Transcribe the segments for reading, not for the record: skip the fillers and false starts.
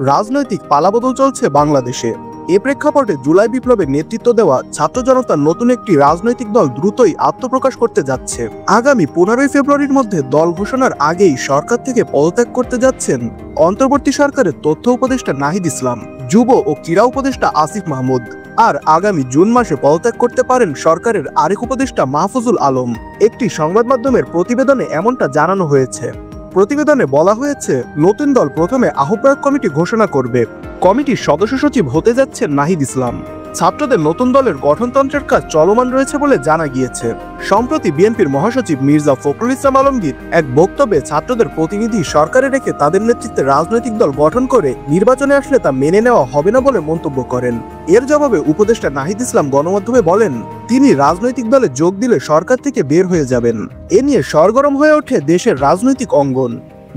রাজনৈতিক পালাবদল চলছে বাংলাদেশে। এ প্রেক্ষাপটে জুলাই বিপ্লবে নেতৃত্ব দেওয়া ছাত্র জনতার নতুন একটি রাজনৈতিক দল দ্রুতই আত্মপ্রকাশ করতে যাচ্ছে। আগামী 15 ফেব্রুয়ারির মধ্যে দল ঘোষণার আগেই সরকার থেকে পদত্যাগ করতে যাচ্ছেন অন্তর্বর্তী সরকারের তথ্য উপদেষ্টা নাহিদ ইসলাম, যুব ও ক্রীড়া উপদেষ্টা আসিফ মাহমুদ। আর আগামী জুন মাসে পদত্যাগ করতে পারেন সরকারের আরেক উপদেষ্টা মাহফুজুল আলম। একটি সংবাদ মাধ্যমের প্রতিবেদনে এমনটা জানানো হয়েছে। প্রতিবেদনে বলা হয়েছে, নতুন দল প্রথমে আহ্বায়ক কমিটি ঘোষণা করবে। কমিটির সদস্য সচিব হতে যাচ্ছেন নাহিদ ইসলাম। ছাত্রদের নতুন দলের গঠনতন্ত্রের কাজ চলমান রয়েছে বলে জানা গিয়েছে। সম্প্রতি বিএনপির মহাসচিব মির্জা ফখরুল ইসলাম আলমগীর এক বক্তব্যে ছাত্রদের প্রতিনিধি সরকারে রেখে তাদের নেতৃত্বে রাজনৈতিক দল গঠন করে নির্বাচনে আসলে তা মেনে নেওয়া হবে না বলে মন্তব্য করেন। এর জবাবে উপদেষ্টা নাহিদ ইসলাম গণমাধ্যমে বলেন, তিনি রাজনৈতিক দলে যোগ দিলে সরকার থেকে বের হয়ে যাবেন। এ নিয়ে সরগরম হয়ে ওঠে দেশের রাজনৈতিক অঙ্গন।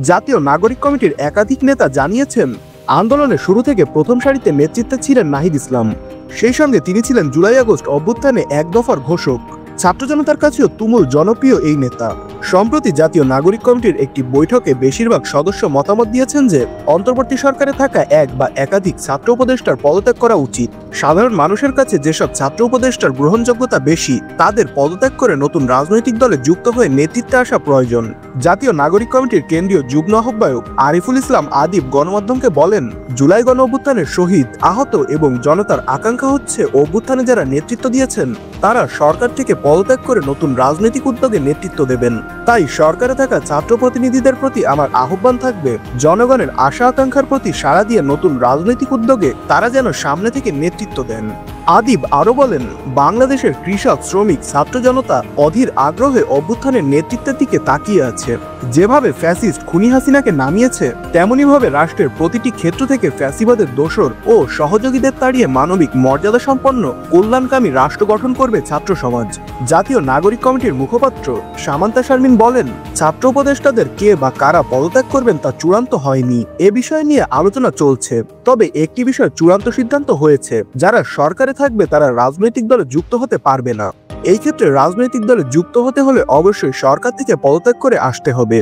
জাতীয় নাগরিক কমিটির একাধিক নেতা জানিয়েছেন, আন্দোলনের শুরু থেকে প্রথম সারিতে নেতৃত্বে ছিলেন নাহিদ ইসলাম। সেই সঙ্গে তিনি ছিলেন জুলাই আগস্ট অভ্যুত্থানে এক দফার ঘোষক। ছাত্র জনতার কাছেও তুমুল জনপ্রিয় এই নেতা। সম্প্রতি জাতীয় নাগরিক কমিটির একটি বৈঠকে বেশিরভাগ সদস্য মতামত দিয়েছেন যে অন্তর্বর্তী সরকারে থাকা এক বা একাধিক ছাত্র উপদেষ্টার পদত্যাগ করা উচিত। সাধারণ মানুষের কাছে যেসব ছাত্র উপদেষ্টার গ্রহণযোগ্যতা বেশি, তাদের পদত্যাগ করে নতুন রাজনৈতিক দলে যুক্ত হয়ে নেতৃত্বে আসা প্রয়োজন। জাতীয় নাগরিক কমিটির কেন্দ্রীয় যুগ্ম আহ্বায়ক আরিফুল ইসলাম আদিব গণমাধ্যমকে বলেন, জুলাই গণ অভ্যুত্থানের শহীদ, আহত এবং জনতার আকাঙ্ক্ষা হচ্ছে অভ্যুত্থানে যারা নেতৃত্ব দিয়েছেন তারা সরকার থেকে পদত্যাগ করে নতুন রাজনৈতিক উদ্যোগে নেতৃত্ব দেবেন। তাই সরকারে থাকা ছাত্র প্রতিনিধিদের প্রতি আমার আহ্বান থাকবে, জনগণের আশা আকাঙ্ক্ষার প্রতি সাড়া দিয়ে নতুন রাজনৈতিক উদ্যোগে তারা যেন সামনে থেকে নেতৃত্ব দেন। আদিব আরো বলেন, বাংলাদেশের কৃষক, শ্রমিক, ছাত্র জনতা অধীর আগ্রহে অভ্যুত্থানের নেতৃত্বের দিকে তাকিয়ে আছে। যেভাবে ফ্যাসিস্ট খুনি হাসিনাকে নামিয়েছে, তেমনিভাবে রাষ্ট্রের প্রতিটি ক্ষেত্র থেকে ফ্যাসিবাদের দোসর ও সহযোগীদের তাড়িয়ে মানবিক মর্যাদা সম্পন্ন কল্যাণকামী রাষ্ট্র গঠন করবে ছাত্র সমাজ। জাতীয় নাগরিক কমিটির মুখপাত্র সামান্তা শারমিন বলেন, ছাত্র উপদেষ্টাদের কে বা কারা পদত্যাগ করবেন তা চূড়ান্ত হয়নি। এ বিষয় নিয়ে আলোচনা চলছে। তবে একটি বিষয় চূড়ান্ত সিদ্ধান্ত হয়েছে, যারা সরকারে থাকবে তারা রাজনৈতিক দলে যুক্ত হতে পারবে না। এই ক্ষেত্রে রাজনৈতিক দলে যুক্ত হতে হলে অবশ্যই সরকার থেকে পদত্যাগ করে আসতে হবে।